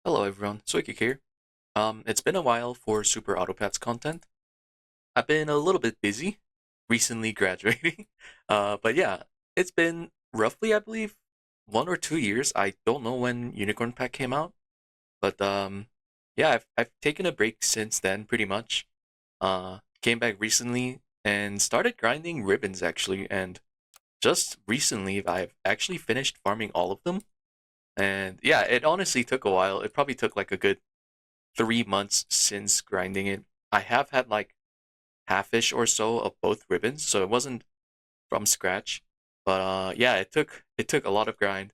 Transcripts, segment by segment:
Hello everyone, Soikik here. It's been a while for Super Autopats content. I've been a little bit busy, recently graduating. But yeah, it's been roughly, I believe, 1 or 2 years. I don't know when Unicorn Pack came out, but yeah, I've taken a break since then, pretty much. Came back recently and started grinding ribbons actually, and just recently I've actually finished farming all of them. And yeah, it honestly took a while. It probably took like a good 3 months since grinding it. I have had like half-ish or so of both ribbons, so it wasn't from scratch. But yeah, it took a lot of grind,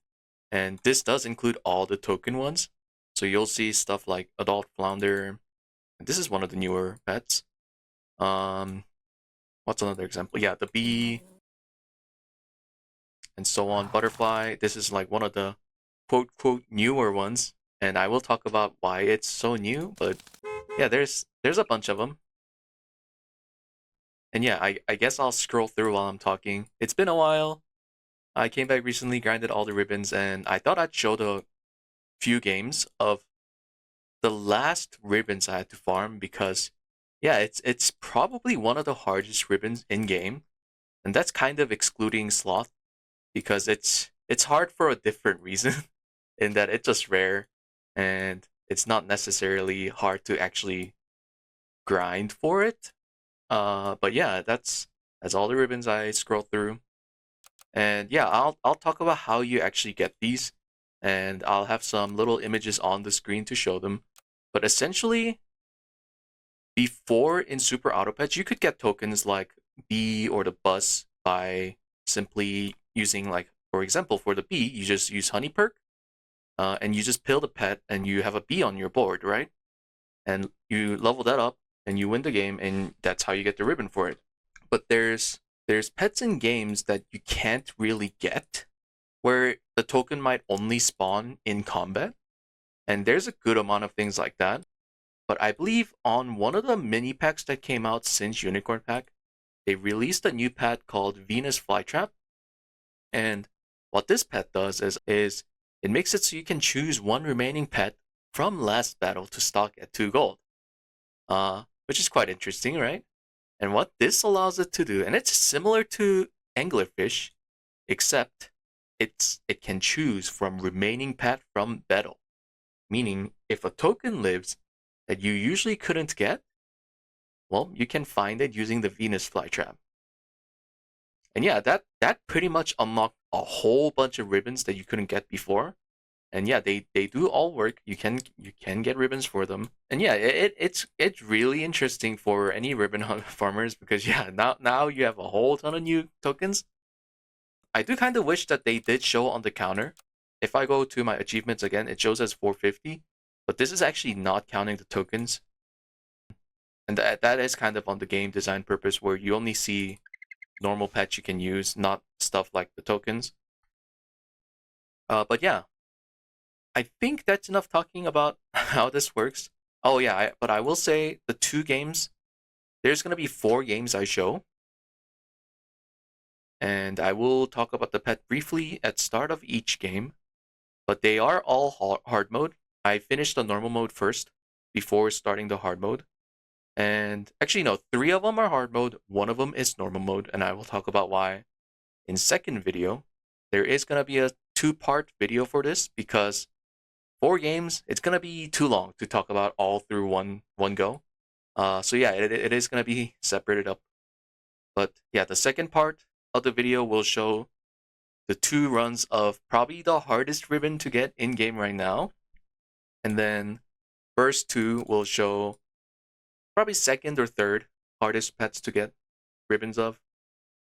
and this does include all the token ones. So you'll see stuff like Adult Flounder. This is one of the newer pets. Um, what's another example? Yeah, the bee and so on. Butterfly. This is like one of the quote newer ones, and I will talk about why it's so new. But yeah, there's a bunch of them. And yeah, I guess I'll scroll through while I'm talking. It's been a while. I came back recently, grinded all the ribbons, and I thought I'd show the few games of the last ribbons I had to farm because yeah, it's probably one of the hardest ribbons in game. And that's kind of excluding Sloth because it's hard for a different reason in that it's just rare and it's not necessarily hard to actually grind for it. But yeah, that's all the ribbons I scroll through. And yeah, I'll talk about how you actually get these, and I'll have some little images on the screen to show them. But essentially, before in Super Auto Patch, you could get tokens like bee or the bus by simply using like, for example, for the bee, you just use honey perk, and you just pill the pet, and you have a bee on your board, right? And you level that up, and you win the game, and that's how you get the ribbon for it. But there's pets in games that you can't really get where the token might only spawn in combat, and there's a good amount of things like that. But I believe on one of the mini packs that came out since Unicorn Pack, they released a new pet called Venus Flytrap, and what this pet does is it makes it so you can choose one remaining pet from last battle to stock at 2 gold, which is quite interesting, right? And what this allows it to do, and it's similar to anglerfish, except it can choose from remaining pet from battle. Meaning, if a token lives that you usually couldn't get, well, you can find it using the Venus flytrap. And yeah, that pretty much unlocked a whole bunch of ribbons that you couldn't get before. And yeah, they do all work. You can get ribbons for them. And yeah, it's really interesting for any ribbon farmers because yeah, now you have a whole ton of new tokens. I do kind of wish that they did show on the counter. If I go to my achievements again, it shows as 450, but this is actually not counting the tokens, and that is kind of on the game design purpose where you only see normal pets you can use, not stuff like the tokens. But yeah, I think that's enough talking about how this works. Oh yeah, but I will say the 2 games. There's gonna be 4 games I show, and I will talk about the pet briefly at start of each game. But they are all hard mode. I finished the normal mode first before starting the hard mode. And actually, no, 3 of them are hard mode, 1 of them is normal mode, and I will talk about why in second video. There is going to be a 2-part video for this because 4 games, it's going to be too long to talk about all through one go. So yeah, it is going to be separated up. But yeah, the second part of the video will show the 2 runs of probably the hardest ribbon to get in game right now. And then first 2 will show probably second or third hardest pets to get ribbons of.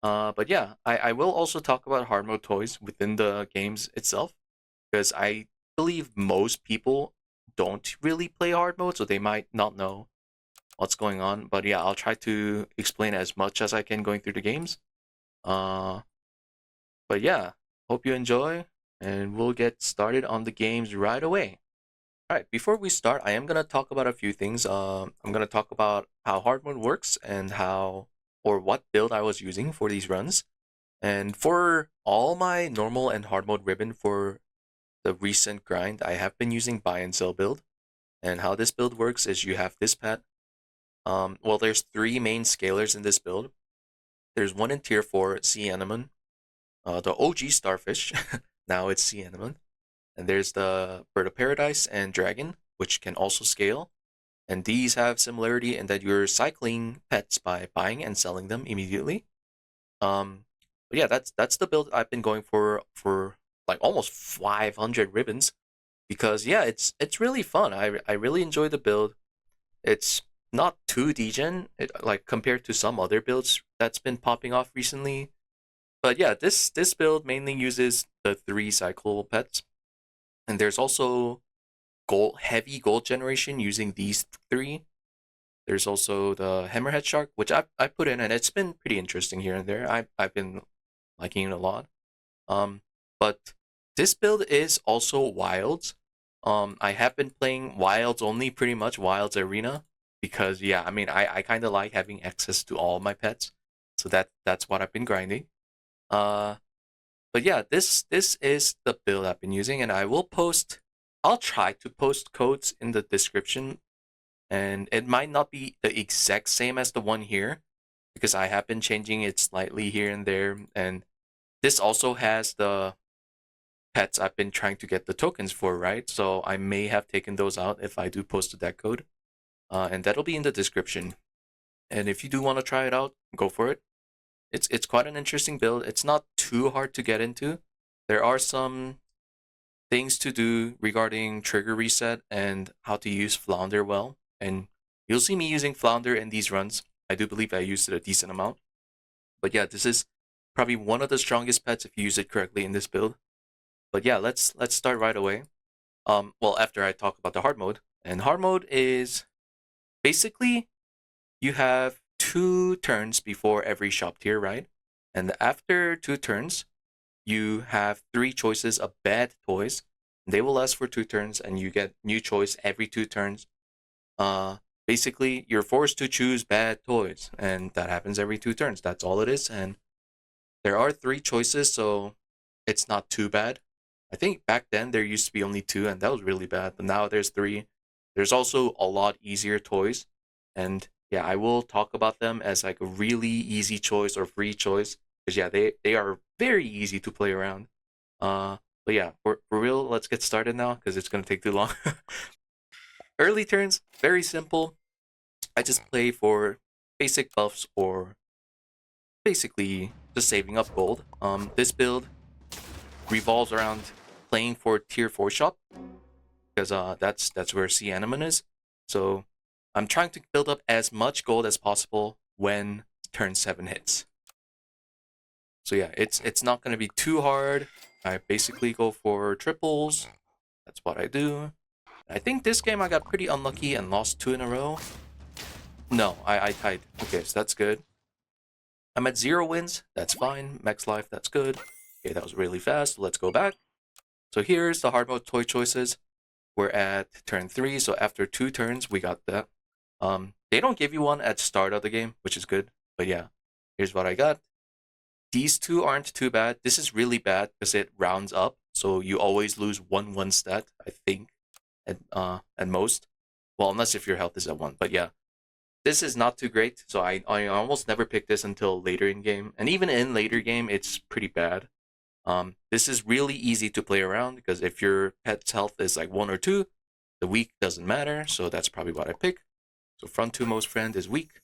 But yeah, I will also talk about hard mode toys within the games itself because I believe most people don't really play hard mode, so they might not know what's going on. But yeah, I'll try to explain as much as I can going through the games. Uh, but yeah, hope you enjoy, and we'll get started on the games right away. All right, before we start, I am gonna talk about a few things. I'm gonna talk about how hard mode works and how or what build I was using for these runs. And for all my normal and hard mode ribbon for the recent grind, I have been using buy and sell build. And how this build works is you have this pet. Well, there's 3 main scalers in this build. There's one in tier 4, sea anemone. The OG starfish, now it's sea anemone. And there's the bird of paradise and dragon, which can also scale. And these have similarity in that you're cycling pets by buying and selling them immediately. But yeah, that's the build I've been going for like almost 500 ribbons, because yeah, it's really fun. I really enjoy the build. It's not too degen, like compared to some other builds that's been popping off recently. But yeah, this build mainly uses the 3 cyclable pets, and there's also heavy gold generation using these 3. There's also the hammerhead shark, which I put in, and it's been pretty interesting here and there. I've been liking it a lot. But this build is also wilds. I have been playing wilds only, pretty much wilds arena, because yeah, I mean I kind of like having access to all my pets, so that's what I've been grinding. Uh, but yeah, this is the build I've been using, and I'll try to post codes in the description, and it might not be the exact same as the one here, because I have been changing it slightly here and there, and this also has the pets I've been trying to get the tokens for, right? So I may have taken those out if I do post that code, and that'll be in the description. And if you do want to try it out, go for it. It's quite an interesting build. It's not too hard to get into. There are some things to do regarding trigger reset and how to use Flounder well, and you'll see me using Flounder in these runs. I do believe I used it a decent amount. But yeah, this is probably one of the strongest pets if you use it correctly in this build. But yeah, let's start right away. Well, after I talk about the hard mode. And hard mode is basically you have 2 turns before every shop tier, right? And after 2 turns, you have 3 choices of bad toys. They will last for 2 turns, and you get new choice every 2 turns. Basically, you're forced to choose bad toys, and that happens every 2 turns. That's all it is, and there are 3 choices, so it's not too bad. I think back then there used to be only 2, and that was really bad, but now there's 3. There's also a lot easier toys, and yeah, I will talk about them as like a really easy choice or free choice, because yeah, they are very easy to play around. But yeah, for real, let's get started now, because it's going to take too long. Early turns, very simple. I just play for basic buffs or basically just saving up gold. This build revolves around playing for tier 4 shop, because that's where sea anemone is. So I'm trying to build up as much gold as possible when turn 7 hits. So yeah, it's not going to be too hard. I basically go for triples. That's what I do. I think this game I got pretty unlucky and lost 2 in a row. No, I tied. Okay, so that's good. I'm at 0 wins. That's fine. Max life, that's good. Okay, that was really fast. Let's go back. So here's the hard mode toy choices. We're at turn 3, so after 2 turns, we got that. They don't give you one at start of the game, which is good. But yeah, here's what I got. These 2 aren't too bad. This is really bad because it rounds up, so you always lose 1 stat, I think, at most. Well, unless if your health is at 1. But yeah, this is not too great, so I almost never pick this until later in game. And even in later game, it's pretty bad. This is really easy to play around, because if your pet's health is like 1 or 2, the weak doesn't matter, so that's probably what I pick. So front 2 most friend is weak.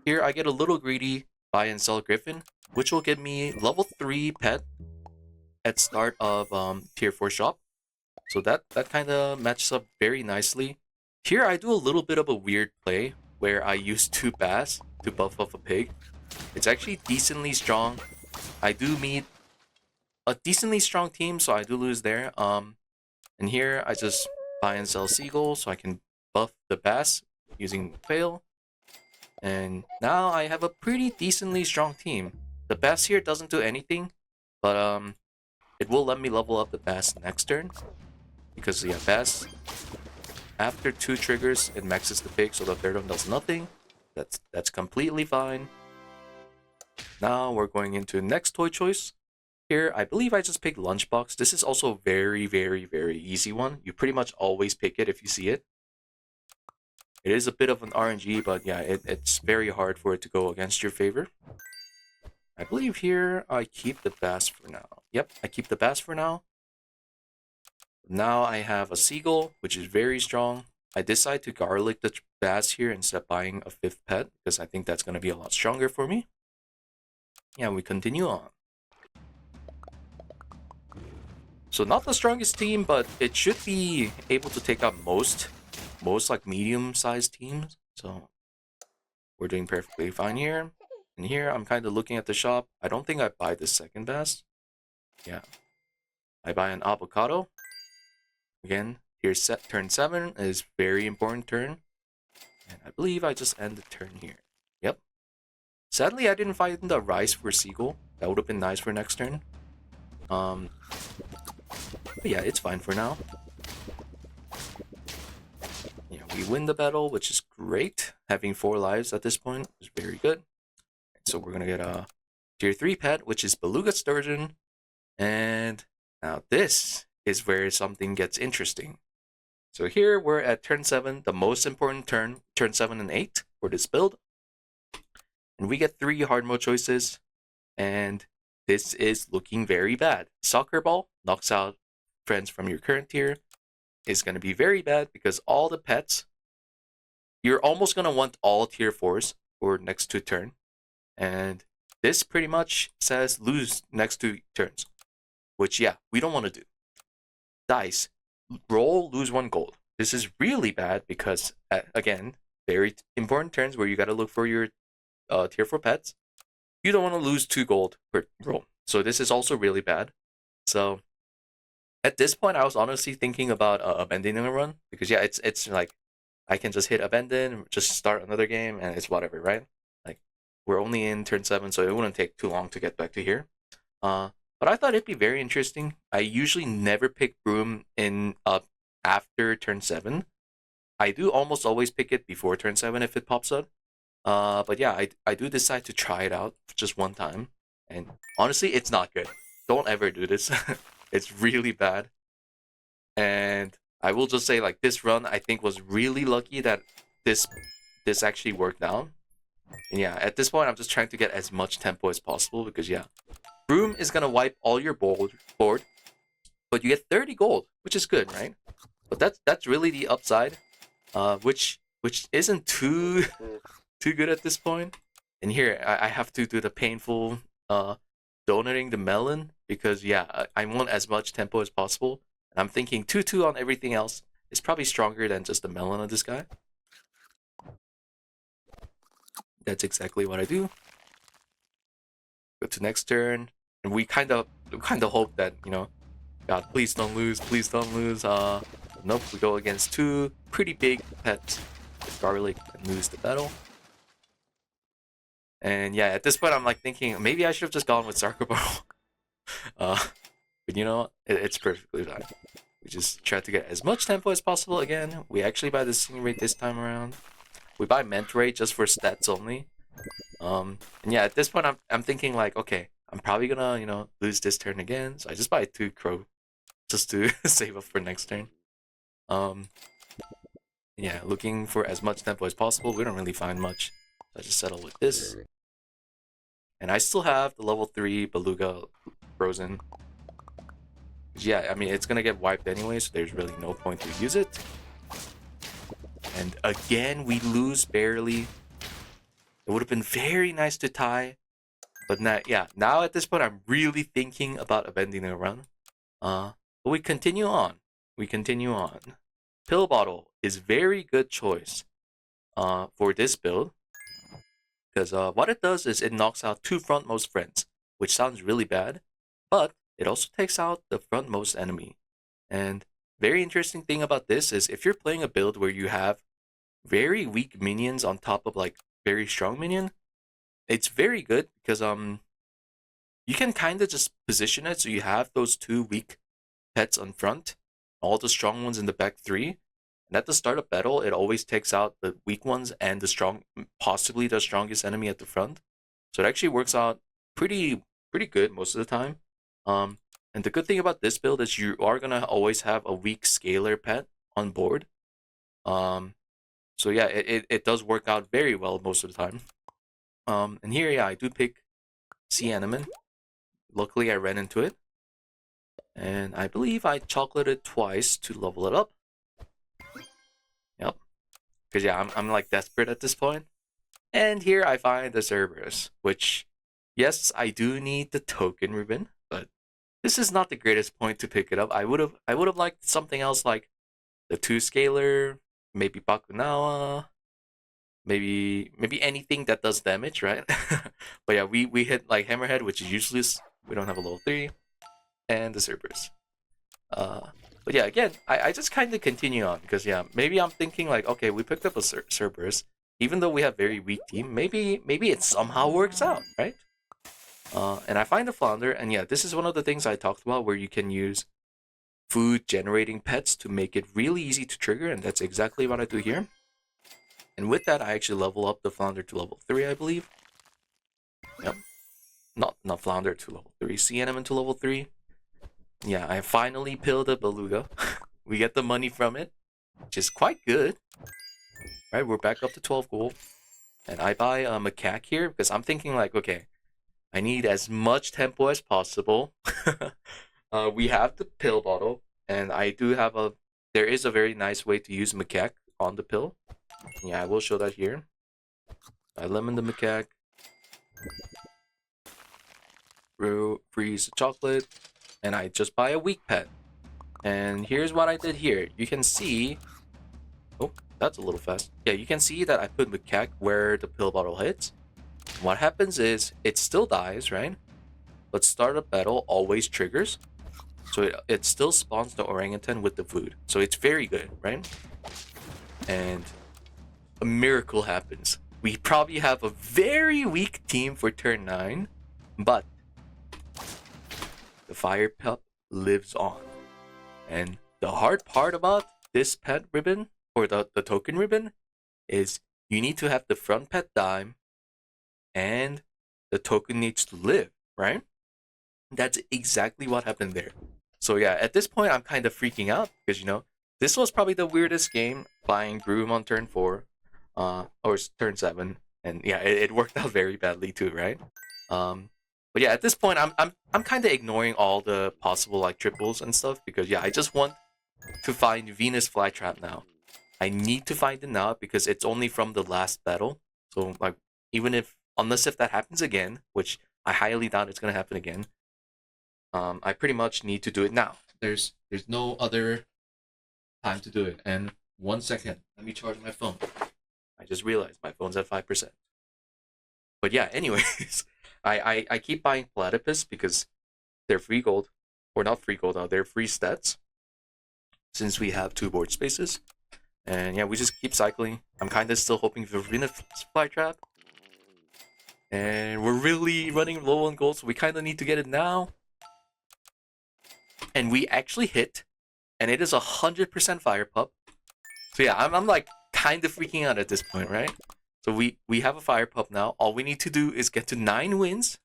Here I get a little greedy, buy and sell Griffin, which will give me level 3 pet at start of tier 4 shop. So that kind of matches up very nicely. Here I do a little bit of a weird play where I use 2 bass to buff up a pig. It's actually decently strong. I do meet a decently strong team, so I do lose there. And here I just buy and sell seagull so I can buff the bass using fail. And now I have a pretty decently strong team. The bass here doesn't do anything, but it will let me level up the bass next turn, because yeah, bass after 2 triggers it maxes the pig, so the third one does nothing. That's completely fine. Now we're going into next toy choice. Here, I believe I just picked Lunchbox. This is also very, very, very easy one. You pretty much always pick it if you see it. It is a bit of an RNG, but yeah, it's very hard for it to go against your favor. I believe here I keep the bass for now. Yep, I keep the bass for now. Now I have a seagull, which is very strong. I decide to garlic the bass here instead of buying a 5th pet, because I think that's going to be a lot stronger for me. Yeah, we continue on. So not the strongest team, but it should be able to take out most like medium-sized teams. So we're doing perfectly fine here. And here I'm kind of looking at the shop. I don't think I buy the second best. Yeah. I buy an avocado. Again, here's turn 7 is very important turn. And I believe I just end the turn here. Yep. Sadly, I didn't find the rice for seagull. That would have been nice for next turn. But yeah, it's fine for now. Yeah, we win the battle, which is great. Having 4 lives at this point is very good. So we're gonna get a tier 3 pet, which is Beluga Sturgeon. And now this is where something gets interesting. So here we're at turn 7, the most important turn 7 and 8 for this build. And we get 3 hard mode choices, and this is looking very bad. Soccer Ball knocks out friends from your current tier. Is going to be very bad because all the pets, you're almost going to want all tier 4s for next 2 turn. And this pretty much says lose next 2 turns, which yeah, we don't want to do. Dice, roll, lose 1 gold. This is really bad because, again, very important turns where you got to look for your tier 4 pets. You don't want to lose 2 gold per roll. So this is also really bad. So at this point, I was honestly thinking about abandoning a run because yeah, it's like I can just hit abandon, just start another game, and it's whatever, right? Like we're only in turn 7, so it wouldn't take too long to get back to here. But I thought it'd be very interesting. I usually never pick Broom in after turn 7. I do almost always pick it before turn 7 if it pops up. But yeah, I do decide to try it out just one time, and honestly, it's not good. Don't ever do this. It's really bad. And I will just say, like, this run I think was really lucky that this actually worked out. And yeah, at this point I'm just trying to get as much tempo as possible because yeah, Broom is gonna wipe all your board, but you get 30 gold, which is good, right? But that's really the upside, which isn't too good at this point. And here I have to do the painful donating the melon because yeah, I want as much tempo as possible. And I'm thinking 2-2 on everything else is probably stronger than just the melon on this guy. That's exactly what I do. Go to next turn, and we kind of hope that, you know, God, please don't lose, please don't lose. Nope, we go against 2 pretty big pets with garlic and lose the battle. And yeah, at this point I'm like thinking maybe I should have just gone with Sarkobo. But you know, it's perfectly fine. We just try to get as much tempo as possible again. We actually buy the sing rate this time around. We buy ment rate just for stats only. And yeah, at this point I'm thinking like, okay, I'm probably gonna, you know, lose this turn again. So I just buy 2 crow just to save up for next turn. Yeah, looking for as much tempo as possible. We don't really find much. So I just settle with this. And I still have the level 3 Beluga frozen. Yeah, I mean, it's gonna get wiped anyway, so there's really no point to use it. And again, we lose barely. It would have been very nice to tie. But now, yeah, now at this point, I'm really thinking about abandoning a run. But we continue on. We continue on. Pill Bottle is very good choice for this build. Because what it does is it knocks out 2 frontmost friends, which sounds really bad, but it also takes out the frontmost enemy. And very interesting thing about this is if you're playing a build where you have very weak minions on top of like very strong minion, it's very good because you can kind of just position it so you have those 2 weak pets on front, all the strong ones in the back 3. And at the start of battle, it always takes out the weak ones and the strong, possibly the strongest enemy at the front. So it actually works out pretty good most of the time. And the good thing about this build is you are gonna always have a weak scalar pet on board. So yeah, it does work out very well most of the time. And here, yeah, I do pick Sea Anemone. Luckily, I ran into it. And I believe I chocolated twice to level it up. Yep. Because yeah, I'm like desperate at this point. And here I find the Cerberus, which, yes, I do need the token ribbon, but this is not the greatest point to pick it up. I would have liked something else like the 2 scalar, maybe Bakunawa, maybe anything that does damage, right? But yeah, we hit like Hammerhead, which is useless. We don't have a level 3, and the Cerberus. But yeah, again, I just kind of continue on because yeah, maybe I'm thinking like, okay, we picked up a Cerberus, even though we have very weak team. Maybe it somehow works out, right? And I find the Flounder, and yeah, this is one of the things I talked about where you can use food generating pets to make it really easy to trigger, and that's exactly what I do here. And with that, I actually level up the Flounder to level 3, I believe. Yep. Not Flounder to level 3, Sea Anemone to level 3. Yeah, I finally pilled a Beluga. We get the money from it, which is quite good. Right, we're back up to 12 gold. And I buy a macaque here because I'm thinking like, okay, I need as much tempo as possible. We have the pill bottle, and I do have there is a very nice way to use macaque on the pill. Yeah, I will show that here. I lemon the macaque. Freeze the chocolate, and I just buy a weak pet. And here's what I did here. You can see, oh, that's a little fast. Yeah, you can see that I put macaque where the pill bottle hits. What happens is it still dies, right? But startup battle always triggers. So it still spawns the orangutan with the food. So it's very good, right? And a miracle happens. We probably have a very weak team for turn 9, but the fire pup lives on. And the hard part about this pet ribbon, or the token ribbon, is you need to have the front pet die, and the token needs to live, right? That's exactly what happened there. So yeah, at this point, I'm kind of freaking out because, you know, this was probably the weirdest game, buying Broom on turn 4, or turn 7, and yeah, it worked out very badly too, right? But yeah, at this point, I'm kind of ignoring all the possible like triples and stuff because yeah, I just want to find Venus Flytrap now. I need to find it now because it's only from the last battle. So like, even if unless that happens again, which I highly doubt it's gonna happen again, I pretty much need to do it now. There's no other time to do it. And 1 second, let me charge my phone. I just realized my phone's at 5%. But yeah, anyways, I keep buying Platypus because they're free gold, or not free gold, they're free stats. Since we have 2 board spaces, and yeah, we just keep cycling. I'm kind of still hoping for Venus Flytrap, and we're really running low on gold, so we kind of need to get it now. And we actually hit, and it is 100% fire pup. So yeah, I'm like kind of freaking out at this point, right? So we have a fire pup now. All we need to do is get to 9 wins.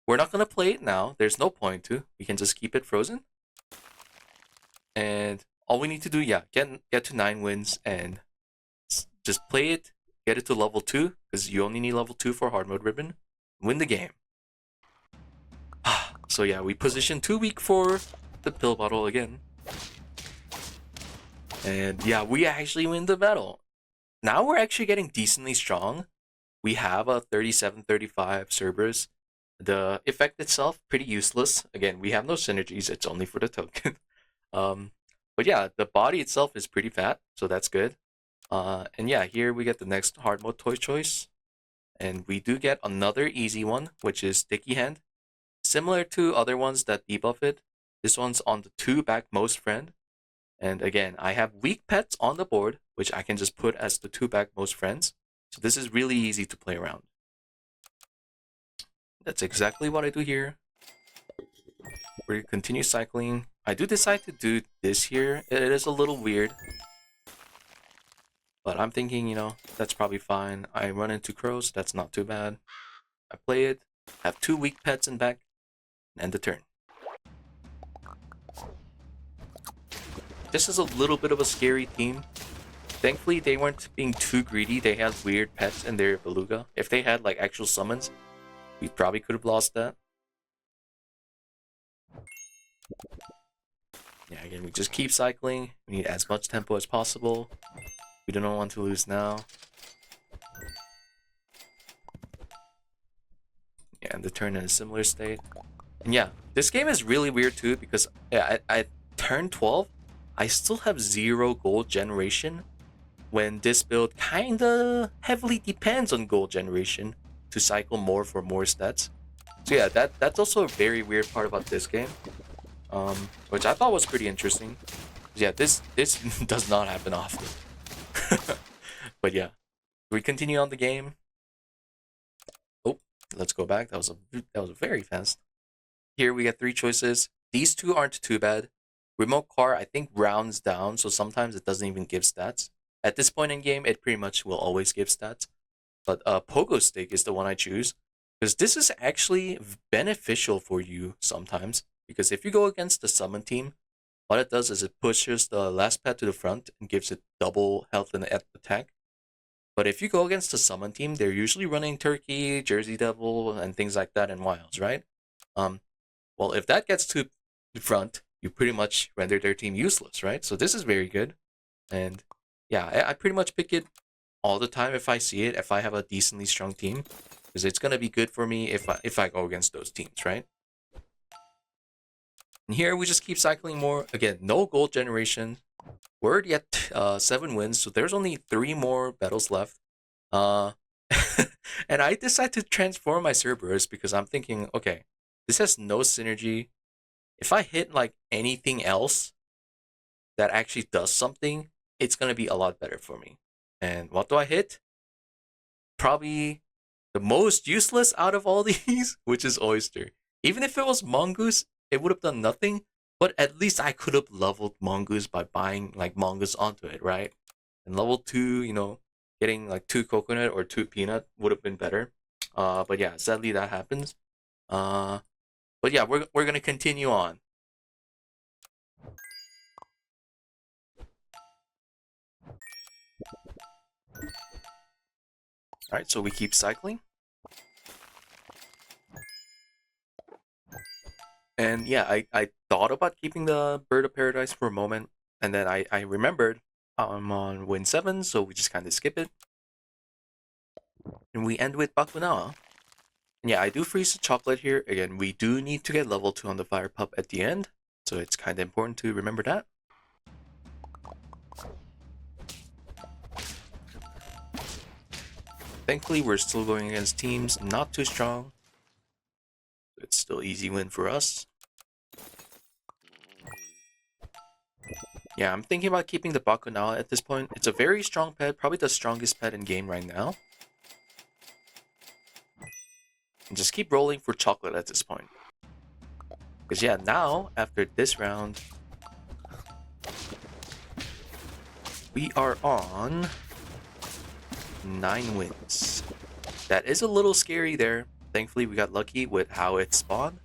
We're not gonna play it now. There's no point to. We can just keep it frozen. And all we need to do, yeah, get to 9 wins and just play it. Get it to level 2 because you only need level 2 for hard mode ribbon. Win the game. So yeah, we position 2 weak for the pill bottle again. And yeah, we actually win the battle. Now we're actually getting decently strong. We have a 37-35 Cerberus. The effect itself, pretty useless. Again, we have no synergies. It's only for the token. But yeah, the body itself is pretty fat, so that's good. And yeah, here we get the next hard mode toy choice. And we do get another easy one, which is Sticky Hand. Similar to other ones that debuff it, this one's on the 2 back most friend. And again, I have weak pets on the board, which I can just put as the 2 back most friends. So this is really easy to play around. That's exactly what I do here. We continue cycling. I do decide to do this here. It is a little weird. But I'm thinking, you know, that's probably fine. I run into crows, that's not too bad. I play it, have 2 weak pets in back, and end the turn. this is a little bit of a scary team. Thankfully, they weren't being too greedy. They had weird pets in their beluga. If they had like actual summons, we probably could have lost that. Yeah, again, we just keep cycling. We need as much tempo as possible. We do not want to lose now. Yeah, and the turn in a similar state. And yeah, this game is really weird too because yeah, at turn 12, I still have 0 gold generation when this build kinda heavily depends on gold generation to cycle more for more stats. So yeah, that's also a very weird part about this game, which I thought was pretty interesting. Yeah, this does not happen often. But yeah, we continue on the game. Oh, let's go back. That was very fast. Here we get 3 choices. These 2 aren't too bad. Remote car, I think, rounds down, so sometimes it doesn't even give stats. At this point in game, it pretty much will always give stats. But Pogo Stick is the one I choose, because this is actually beneficial for you sometimes. Because if you go against the summon team, what it does is it pushes the last pet to the front and gives it double health and attack. But if you go against the summon team, they're usually running Turkey, Jersey Devil, and things like that in Wilds, right? Well, if that gets to the front, you pretty much render their team useless, right? So this is very good. And yeah, I pretty much pick it all the time if I see it, if I have a decently strong team. Because it's going to be good for me if I go against those teams, right? And here we just keep cycling more. Again, no gold generation. We're already at 7 wins, so there's only 3 more battles left. And I decided to transform my Cerberus because I'm thinking, okay, this has no synergy. If I hit like anything else that actually does something, it's going to be a lot better for me. And what do I hit? Probably the most useless out of all these, which is Oyster. Even if it was Mongoose, it would have done nothing, but at least I could have leveled Mongoose by buying like Mongoose onto it, right? And level 2, you know, getting like 2 coconut or 2 peanut would have been better. But yeah, sadly that happens. But yeah, we're gonna continue on. Alright, so we keep cycling. And yeah, I thought about keeping the Bird of Paradise for a moment, and then I remembered I'm on win 7, so we just kind of skip it. And we end with Bakunawa. And yeah, I do freeze the chocolate here. Again, we do need to get level 2 on the Fire Pup at the end, so it's kind of important to remember that. Thankfully, we're still going against teams not too strong. It's still easy win for us. Yeah, I'm thinking about keeping the Bakunawa at this point. It's a very strong pet, probably the strongest pet in game right now. And just keep rolling for chocolate at this point. Because yeah, now, after this round, we are on 9 wins. That is a little scary there. Thankfully, we got lucky with how it spawned.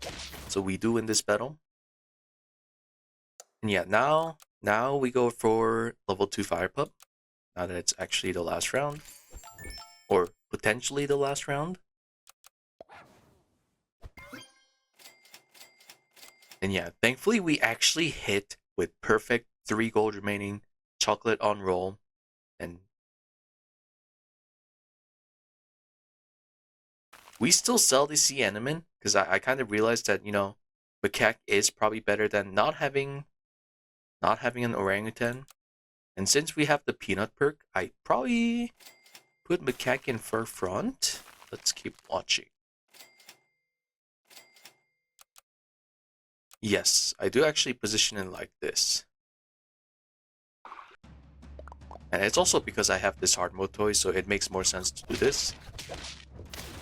So we do win this battle. And yeah, now we go for level 2 Fire Pup. Now that it's actually the last round. Or potentially the last round. And yeah, thankfully we actually hit with perfect 3 gold remaining, chocolate on roll, and we still sell the sea Enemin because I kind of realized that, you know, macaque is probably better than not having an orangutan. And since we have the peanut perk, I probably put macaque in fur front. Let's keep watching. Yes, I do actually position it like this. And it's also because I have this hard mode toy, so it makes more sense to do this.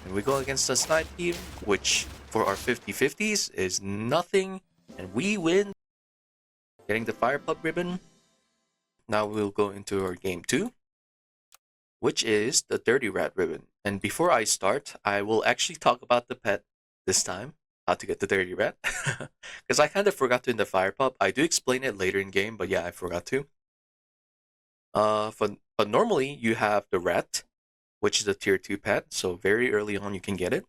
And we go against a snipe team, which for our 50-50s is nothing, and we win, getting the Fire Pup ribbon. Now we'll go into our game 2, which is the Dirty Rat ribbon. And before I start, I will actually talk about the pet this time. how to get the dirty rat. Because I kind of forgot to in the fire pop. I do explain it later in game, but yeah, I forgot to. But normally you have the rat, which is a tier 2 pet, so very early on you can get it.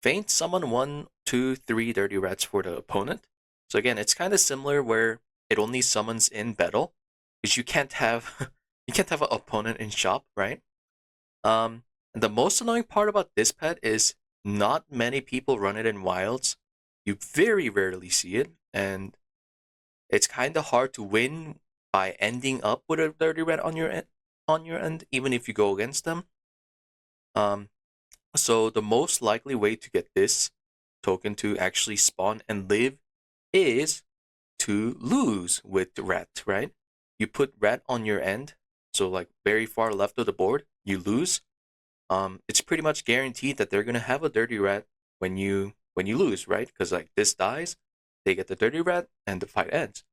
Feint, summon 1, 2, 3 dirty rats for the opponent. So again, it's kind of similar where it only summons in battle, because you can't have you can't have an opponent in shop, right? And the most annoying part about this pet is not many people run it in wilds. You very rarely see it, and it's kind of hard to win by ending up with a dirty rat on your end, even if you go against them. So the most likely way to get this token to actually spawn and live is to lose with the rat, right? You put rat on your end, so like very far left of the board, you lose. It's pretty much guaranteed that they're gonna have a dirty rat when you lose, right? Because like this dies, they get the dirty rat, and the fight ends.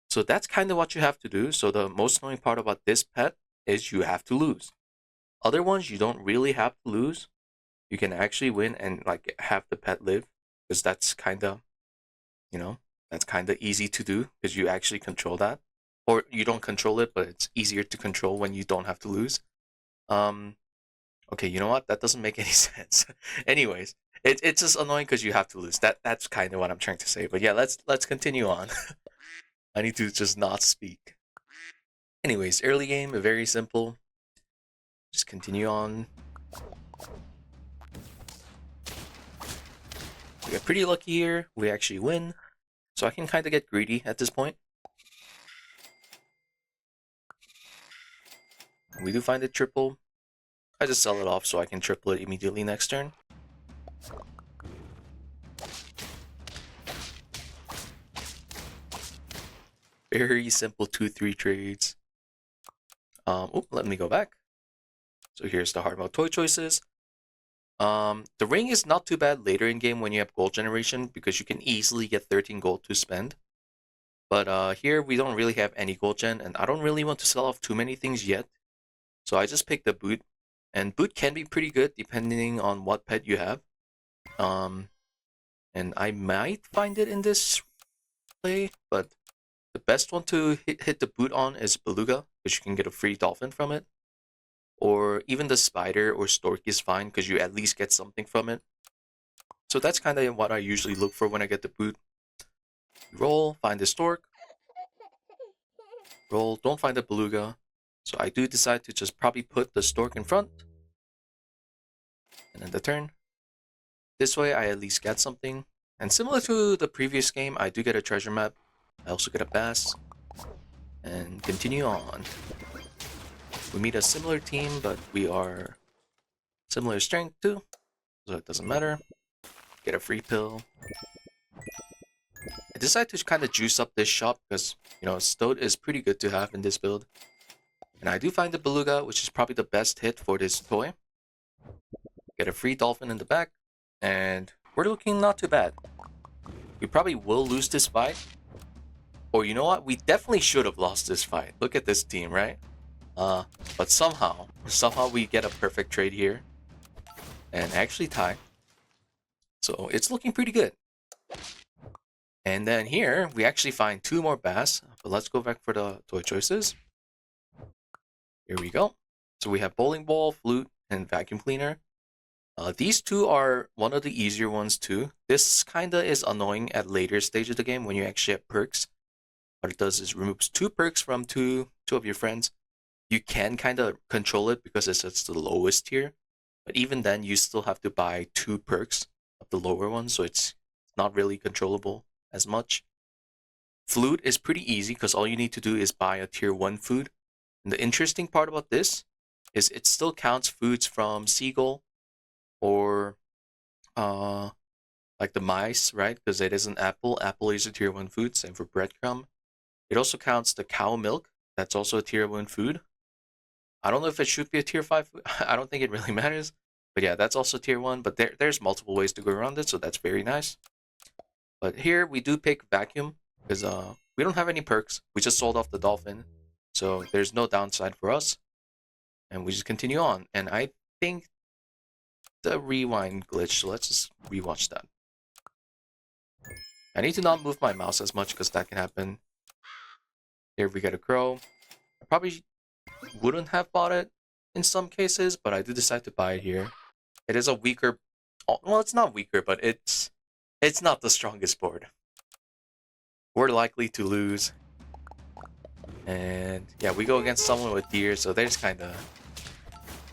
So that's kind of what you have to do. So the most annoying part about this pet is you have to lose. Other ones you don't really have to lose. You can actually win and like have the pet live, because that's kind of, that's kind of easy to do because you actually control that, or you don't control it, but it's easier to control when you don't have to lose. Okay, you know what? That doesn't make any sense. Anyways, it's just annoying because you have to lose. That's kind of what I'm trying to say. But yeah, let's continue on. I need to just not speak. Anyways, early game, very simple. Just continue on. We got pretty lucky here. We actually win. So I can kind of get greedy at this point. We do find a triple. I just sell it off so I can triple it immediately next turn. Very simple 2-3 trades. Let me go back. So here's the hard mode toy choices. The ring is not too bad later in game when you have gold generation, because you can easily get 13 gold to spend. But here we don't really have any gold gen, and I don't really want to sell off too many things yet. So I just picked the boot, and boot can be pretty good depending on what pet you have. And I might find it in this play, but the best one to hit the boot on is Beluga, because you can get a free dolphin from it. Or even the spider or stork is fine, because you at least get something from it. So that's kind of what I usually look for when I get the boot. Roll, find the stork. Roll, don't find the beluga. So I do decide to just probably put the stork in front. And then the turn. This way I at least get something. And similar to the previous game, I do get a treasure map. I also get a bass. And continue on. We meet a similar team, but we are similar strength too. So it doesn't matter. Get a free pill. I decided to kind of juice up this shop because, Stoat is pretty good to have in this build. And I do find the Beluga, which is probably the best hit for this toy. Get a free dolphin in the back, and we're looking not too bad. We probably will lose this fight. Or you know what? We definitely should have lost this fight. Look at this team, right? But somehow we get a perfect trade here. And actually tie. So it's looking pretty good. And then here, we actually find 2 more bass. But let's go back for the toy choices. Here we go. So we have bowling ball, flute, and vacuum cleaner. These 2 are one of the easier ones too. This kinda is annoying at later stage of the game when you actually have perks. What it does is removes 2 perks from two of your friends. You can kind of control it because it's the lowest tier. But even then, you still have to buy 2 perks of the lower one, so it's not really controllable as much. Flute is pretty easy because all you need to do is buy a tier 1 food. And the interesting part about this is it still counts foods from seagull or like the mice, right? Because it is an apple. Apple is a tier 1 food, same for breadcrumb. It also counts the cow milk. That's also a tier 1 food. I don't know if it should be a tier 5 food. I don't think it really matters. But yeah, that's also tier 1. But there's multiple ways to go around it, so that's very nice. But here we do pick vacuum because we don't have any perks. We just sold off the dolphin. So there's no downside for us. And we just continue on. And I think the rewind glitch, so let's just rewatch that. I need to not move my mouse as much because that can happen. Here we get a crow. I probably wouldn't have bought it in some cases, but I do decide to buy it here. It is a weaker, well, it's not weaker, but it's not the strongest board. We're likely to lose. And yeah, we go against someone with deer, so there's kind of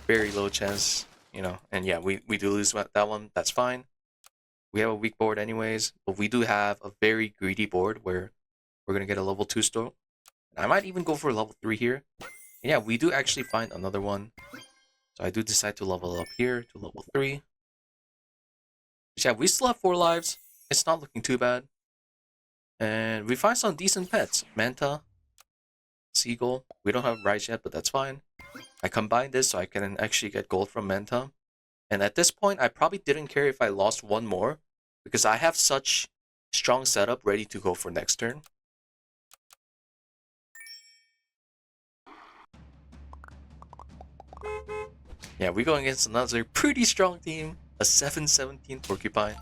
very low chance, you know. And yeah, we do lose that one. That's fine. We have a weak board anyways, but we do have a very greedy board where we're going to get a level 2 store. I might even go for a level 3 here. And yeah, we do actually find another one. So I do decide to level up here to level 3. Yeah, we still have 4 lives. It's not looking too bad. And we find some decent pets. Manta, Seagull. We don't have rice yet, but that's fine. I combine this so I can actually get gold from Manta. And at this point, I probably didn't care if I lost one more, because I have such strong setup ready to go for next turn. Yeah, we go against another pretty strong team, a 7-17 Porcupine.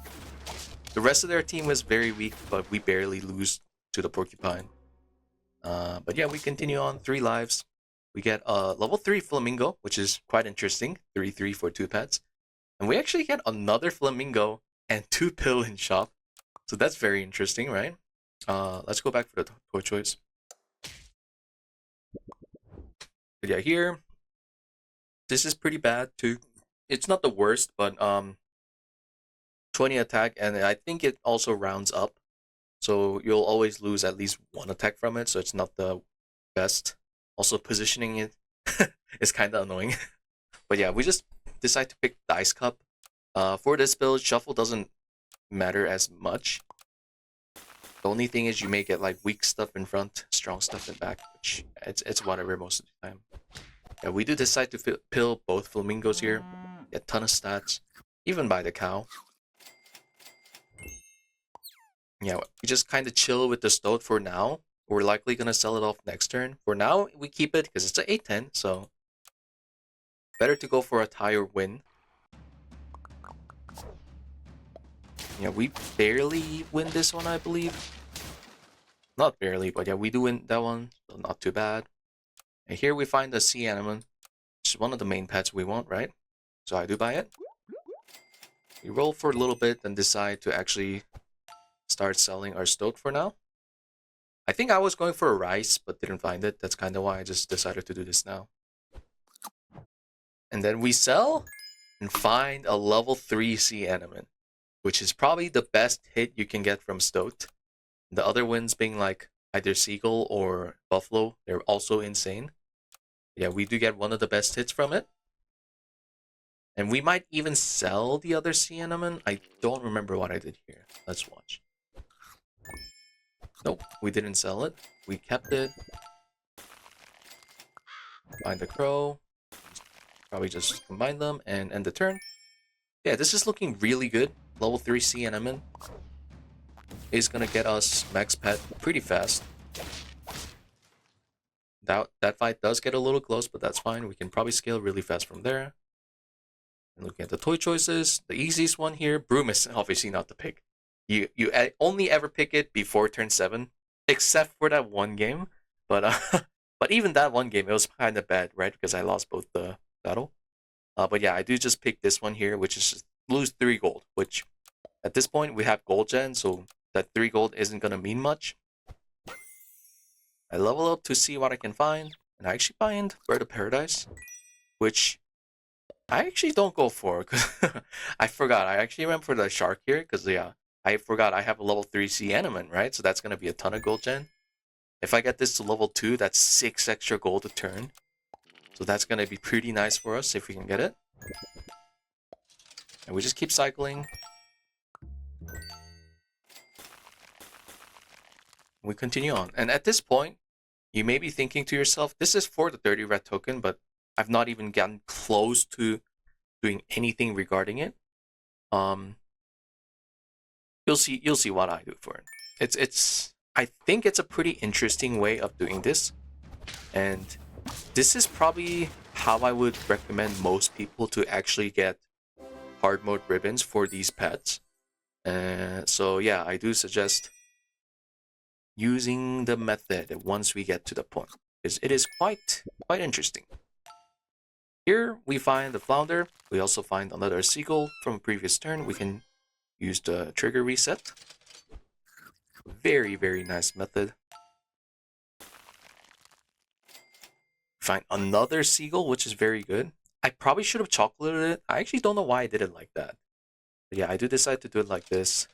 The rest of their team was very weak, but we barely lose to the Porcupine. But yeah, we continue on, 3 lives. We get a level 3 Flamingo, which is quite interesting, 3-3 for 2 pets. And we actually get another Flamingo and 2 pill in shop. So that's very interesting, right? Let's go back for the toy choice. But yeah, here, this is pretty bad too. It's not the worst, but 20 attack, and I think it also rounds up. So you'll always lose at least 1 attack from it, so it's not the best. Also, positioning it is kind of annoying. But yeah, we just decide to pick Dice Cup. For this build, Shuffle doesn't matter as much. The only thing is you may get like weak stuff in front, strong stuff in back, which it's whatever most of the time. Yeah, we do decide to pill both Flamingos here. Get a ton of stats, even by the cow. Yeah, we just kind of chill with the Stoat for now. We're likely going to sell it off next turn. For now, we keep it because it's an 8-10, so better to go for a tie or win. Yeah, we barely win this one, I believe. Not barely, but yeah, we do win that one, so not too bad. And here we find the sea anemone, which is one of the main pets we want, right? So I do buy it. We roll for a little bit and decide to actually start selling our Stoat for now. I think I was going for a rice, but didn't find it. That's kind of why I just decided to do this now. And then we sell and find a level 3 sea anemone, which is probably the best hit you can get from Stoat. The other wins being like either Seagull or Buffalo, they're also insane. Yeah, we do get one of the best hits from it. And we might even sell the other sea anemone. I don't remember what I did here. Let's watch. Nope, we didn't sell it. We kept it. Find the crow. Probably just combine them and end the turn. Yeah, this is looking really good. Level 3 sea anemone is gonna get us max pet pretty fast. That fight does get a little close, but that's fine. We can probably scale really fast from there. And looking at the toy choices, the easiest one here, Broom is obviously not the pick. You only ever pick it before turn 7, except for that one game. But but even that one game, it was kind of bad, right? Because I lost both the battle. But yeah, I do just pick this one here, which is just lose 3 gold. Which at this point we have gold gen, so that 3 gold isn't gonna mean much. I level up to see what I can find, and I actually find Bird of Paradise, which I actually don't go for. I forgot. I actually went for the shark here because yeah, I forgot I have a level 3 sea anemone, right? So that's gonna be a ton of gold gen. If I get this to level 2, that's 6 extra gold a turn. So that's gonna be pretty nice for us if we can get it. And we just keep cycling. We continue on. And at this point, you may be thinking to yourself, this is for the 30 red token, but I've not even gotten close to doing anything regarding it. You'll see what I do for it. I think it's a pretty interesting way of doing this. And this is probably how I would recommend most people to actually get hard mode ribbons for these pets. So yeah, I do suggest using the method once we get to the point, because it is quite interesting. Here we find the flounder. We also find another seagull from a previous turn. We can use the trigger reset. Very, very nice method. Find another seagull, which is very good. I probably should have chocolated it. I actually don't know why I did it like that. But yeah, I do decide to do it like this.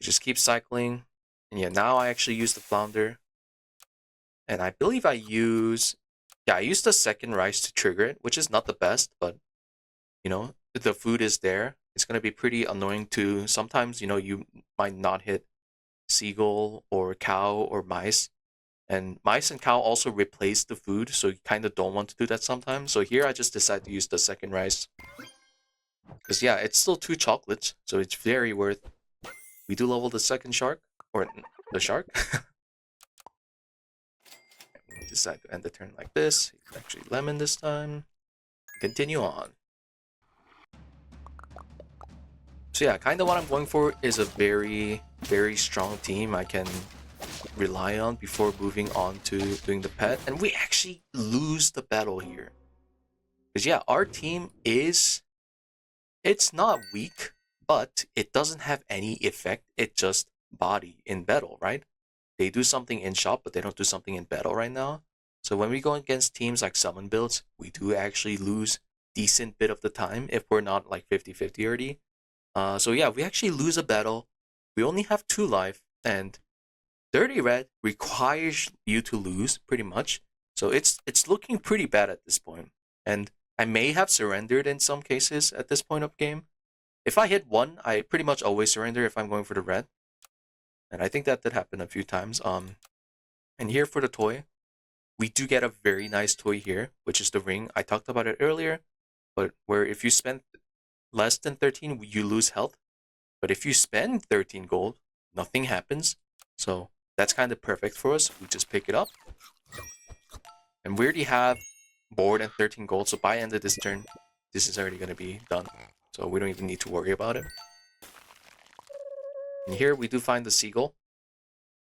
Just keep cycling. And yeah, now I actually use the flounder. And I believe I use... Yeah, I used the second rice to trigger it, which is not the best, but, you know, the food is there. It's going to be pretty annoying to... Sometimes, you know, you might not hit seagull or cow or mice. And mice and cow also replace the food, so you kind of don't want to do that sometimes. So here I just decide to use the second rice. Because yeah, it's still 2 chocolates, so it's very worth. We do level the second shark, or the shark. We decide to end the turn like this. Actually lemon this time. Continue on. So yeah, kind of what I'm going for is a very, very strong team I can rely on before moving on to doing the pet. And we actually lose the battle here. Because yeah, our team is... It's not weak, but it doesn't have any effect. It just body in battle, right? They do something in shop, but they don't do something in battle right now. So when we go against teams like summon builds, we do actually lose decent bit of the time if we're not like 50-50 already. So yeah, we actually lose a battle. We only have 2 life, and Dirty Red requires you to lose pretty much. So it's looking pretty bad at this point. And I may have surrendered in some cases at this point of game. If I hit 1, I pretty much always surrender if I'm going for the red. And I think that did happen a few times. And here for the toy, we do get a very nice toy here, which is the ring. I talked about it earlier, but where if you spend less than 13, you lose health. But if you spend 13 gold, nothing happens. So that's kind of perfect for us. We just pick it up. And we already have board and 13 gold, so by end of this turn, this is already going to be done. So we don't even need to worry about it. And here we do find the seagull.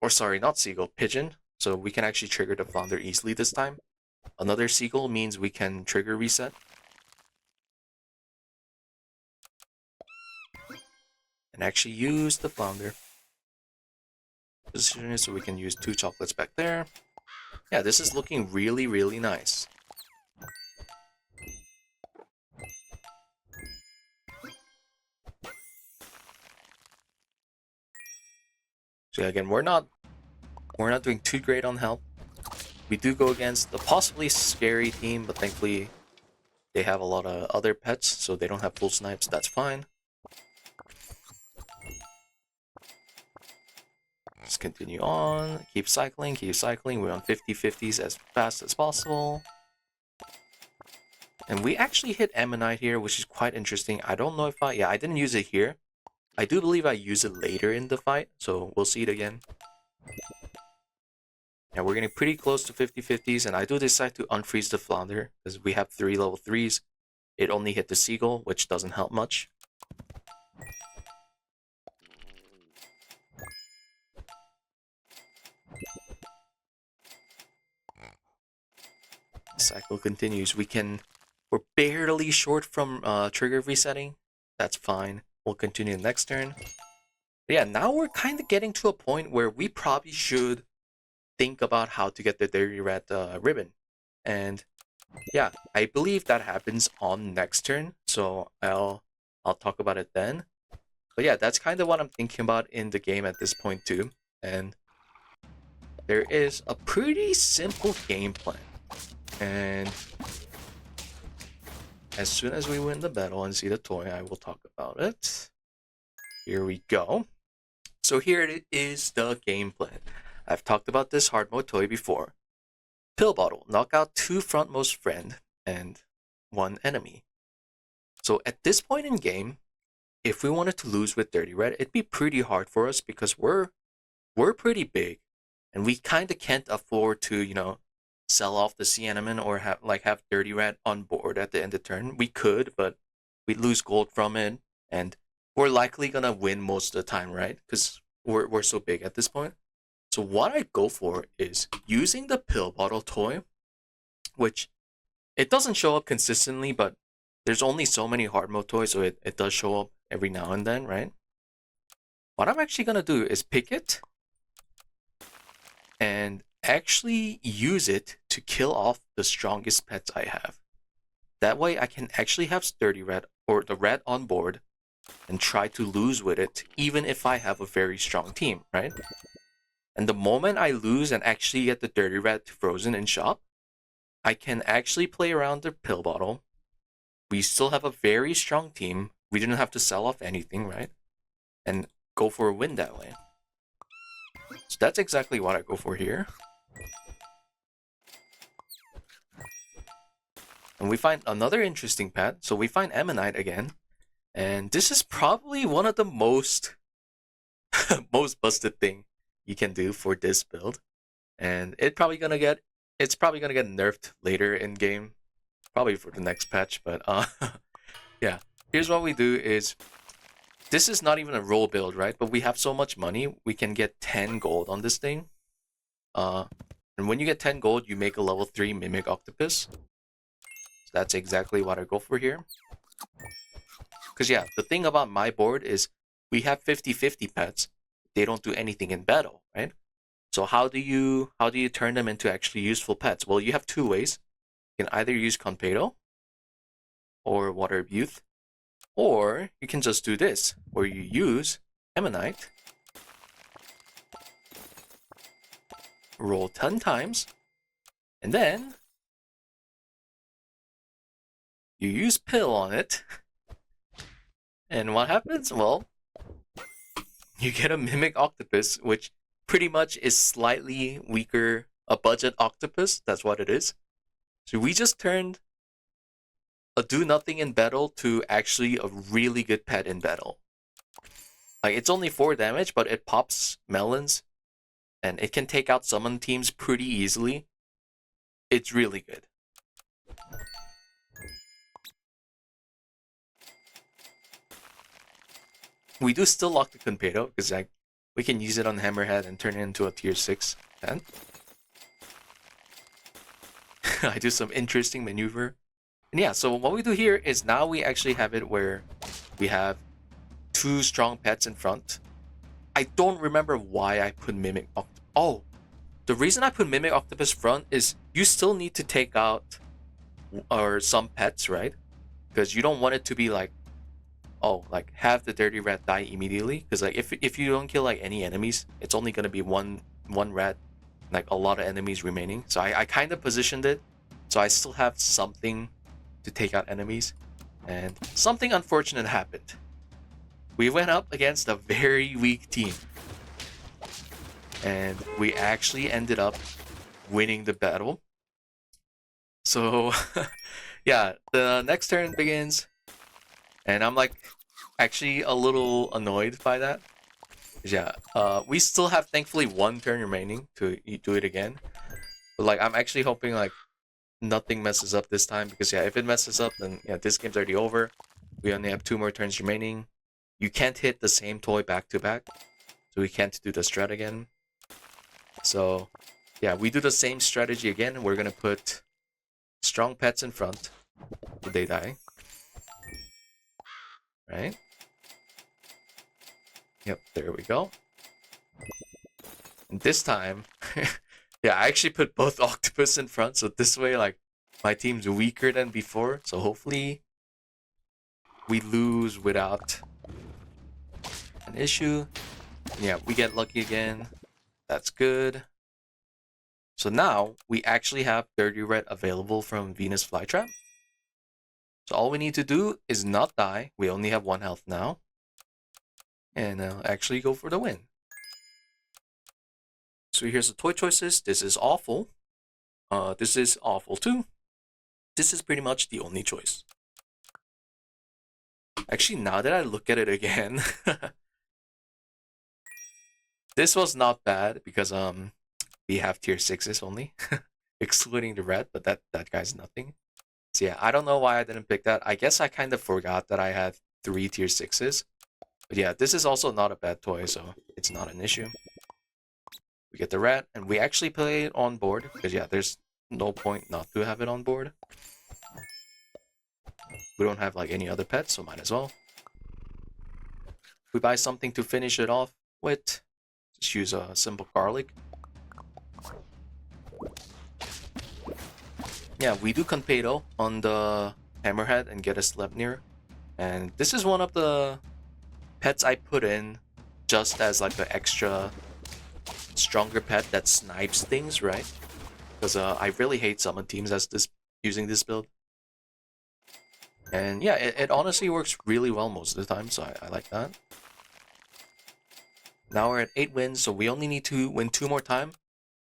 Or sorry, not seagull, pigeon. So we can actually trigger the flounder easily this time. Another seagull means we can trigger reset. And actually use the flounder. Position it so we can use 2 chocolates back there. Yeah, this is looking really, really nice. So yeah, again, we're not doing too great on health. We do go against a possibly scary team, but thankfully they have a lot of other pets, so they don't have full snipes. That's fine. Just continue on. Keep cycling, keep cycling. We're on 50-50s as fast as possible. And we actually hit Ammonite here, which is quite interesting. I don't know if yeah, I didn't use it here. I do believe I use it later in the fight, so we'll see it again. And we're getting pretty close to 50-50s, and I do decide to unfreeze the flounder, because we have 3 level 3s. It only hit the seagull, which doesn't help much. The cycle continues. We're barely short from trigger resetting. That's fine. We'll continue next turn. But yeah, now we're kind of getting to a point where we probably should think about how to get the Dirty Red ribbon. And yeah, I believe that happens on next turn, so I'll talk about it then. But yeah, that's kind of what I'm thinking about in the game at this point too. And there is a pretty simple game plan. And as soon as we win the battle and see the toy, I will talk about it. Here we go. So here it is, the game plan. I've talked about this hard mode toy before. Pill bottle, knock out 2 frontmost friend and 1 enemy. So at this point in game, if we wanted to lose with Dirty Red, it'd be pretty hard for us because we're pretty big, and we kind of can't afford to, you know, sell off the Sea Anemone or have Dirty Red on board at the end of the turn. We could, but we'd lose gold from it, and we're likely gonna win most of the time, right? Because we're so big at this point. So what I go for is using the pill bottle toy, which it doesn't show up consistently, but there's only so many hard mode toys, so it does show up every now and then, right? What I'm actually gonna do is pick it and actually use it to kill off the strongest pets I have. That way I can actually have sturdy rat or the rat on board and try to lose with it, even if I have a very strong team, right? And the moment I lose and actually get the dirty rat frozen in shop, I can actually play around the pill bottle. We still have a very strong team. We didn't have to sell off anything, right? And go for a win that way. So that's exactly what I go for here. And we find another interesting pet. So we find Ammonite again. And this is probably one of the most most busted thing you can do for this build. And it's probably gonna get nerfed later in game. Probably for the next patch, but yeah. Here's what we do is this is not even a roll build, right? But we have so much money, we can get 10 gold on this thing. And when you get 10 gold, you make a level 3 Mimic Octopus. So that's exactly what I go for here. Because yeah, the thing about my board is we have 50-50 pets. They don't do anything in battle, right? So how do you turn them into actually useful pets? Well, you have two ways. You can either use Conpedo or Water Youth, or you can just do this, where you use Ammonite, roll 10 times, and then you use Pill on it. And what happens? Well, you get a Mimic Octopus, which pretty much is slightly weaker, a budget octopus. That's what it is. So we just turned a do nothing in battle to actually a really good pet in battle. Like, it's only 4 damage, but it pops melons, and it can take out summon teams pretty easily. It's really good. We do still lock the Conpedo, because like, we can use it on Hammerhead and turn it into a tier 6 pet. I do some interesting maneuver. And yeah, so what we do here is now we actually have it where we have 2 strong pets in front. I don't remember why I put Mimic Octopus. Oh, the reason I put Mimic Octopus front is you still need to take out or some pets, right? Because you don't want it to be like, oh, like have the dirty rat die immediately. Because like if you don't kill like any enemies, it's only gonna be one rat, like a lot of enemies remaining. So I kind of positioned it so I still have something to take out enemies, and something unfortunate happened. We went up against a very weak team, and we actually ended up winning the battle. So yeah, the next turn begins, and I'm like actually a little annoyed by that. Yeah, we still have thankfully 1 turn remaining to do it again, but like I'm actually hoping like nothing messes up this time, because yeah, if it messes up, then yeah, this game's already over. We only have 2 more turns remaining. You can't hit the same toy back to back, so we can't do the strat again. So yeah, we do the same strategy again. We're gonna put strong pets in front. Did they die? Right? Yep, there we go. And this time, yeah, I actually put both octopus in front, so this way, like, my team's weaker than before. So hopefully we lose without an issue. Yeah, we get lucky again. That's good. So now we actually have Dirty Red available from Venus Flytrap. So all we need to do is not die. We only have 1 health now. And actually go for the win. So here's the toy choices. This is awful. This is awful too. This is pretty much the only choice. Actually, now that I look at it again, this was not bad because we have tier 6s only, excluding the red, but that guy's nothing. So yeah, I don't know why I didn't pick that. I guess I kind of forgot that I had 3 tier 6s. But yeah, this is also not a bad toy, so it's not an issue. We get the rat, and we actually play it on board, because yeah, there's no point not to have it on board. We don't have like any other pets, so might as well. We buy something to finish it off with. Just use a simple garlic. Yeah, we do Conpedo on the Hammerhead and get a Sleipnir. And this is one of the pets I put in just as like an extra stronger pet that snipes things, right? Because I really hate summon teams as this using this build. And yeah, it honestly works really well most of the time, so I like that. Now we're at 8 wins, so we only need to win 2 more times.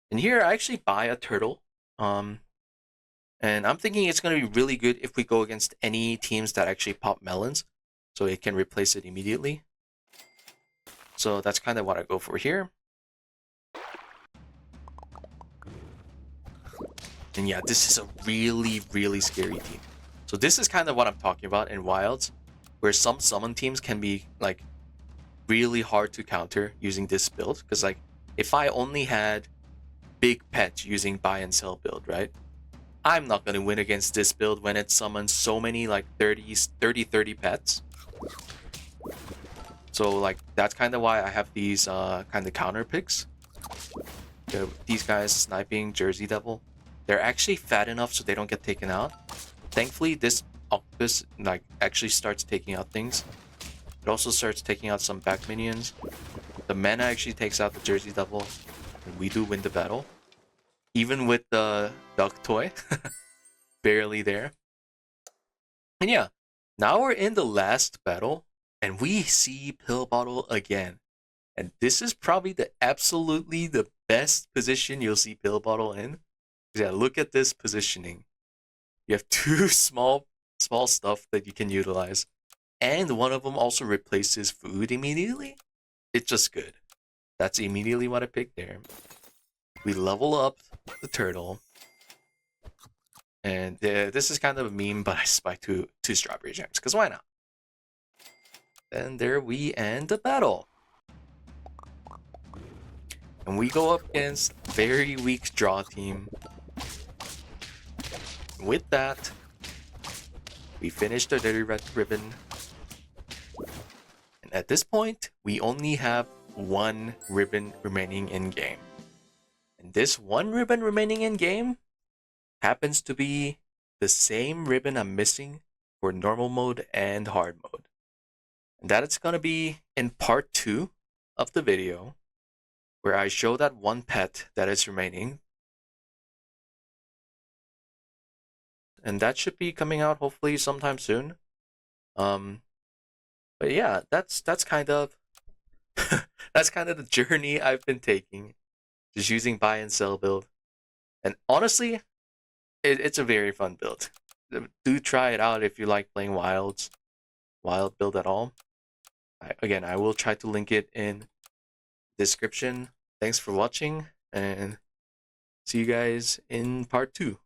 And here I actually buy a turtle. And I'm thinking it's going to be really good if we go against any teams that actually pop melons, so it can replace it immediately. So that's kind of what I go for here. And yeah, this is a really, really scary team. So this is kind of what I'm talking about in Wilds, where some summon teams can be like really hard to counter using this build. Because like if I only had big pets using buy and sell build, right? I'm not going to win against this build when it summons so many like 30 pets. So like that's kind of why I have these kind of counter picks. These guys sniping Jersey Devil. They're actually fat enough so they don't get taken out. Thankfully, this octopus like actually starts taking out things. It also starts taking out some back minions. The mana actually takes out the Jersey Devil, and we do win the battle. Even with the duck toy, barely there. And yeah, now we're in the last battle, and we see Pill Bottle again. And this is probably absolutely the best position you'll see Pill Bottle in. Yeah, look at this positioning. You have 2 small stuff that you can utilize, and one of them also replaces food immediately. It's just good. That's immediately what I picked there. We level up the turtle, and this is kind of a meme, but I spy two strawberry gems, because why not? And there we end the battle. And we go up against very weak draw team. With that, we finish the dirty red ribbon. And at this point, we only have 1 ribbon remaining in game. And this 1 ribbon remaining in game happens to be the same ribbon I'm missing for normal mode and hard mode. And that is going to be in part 2 of the video, where I show that 1 pet that is remaining. And that should be coming out hopefully sometime soon. But yeah, that's kind of that's kind of the journey I've been taking, just using buy and sell build. And honestly, it's a very fun build. Do try it out if you like playing wild build at all. Again, I will try to link it in the description. Thanks for watching, and see you guys in part 2.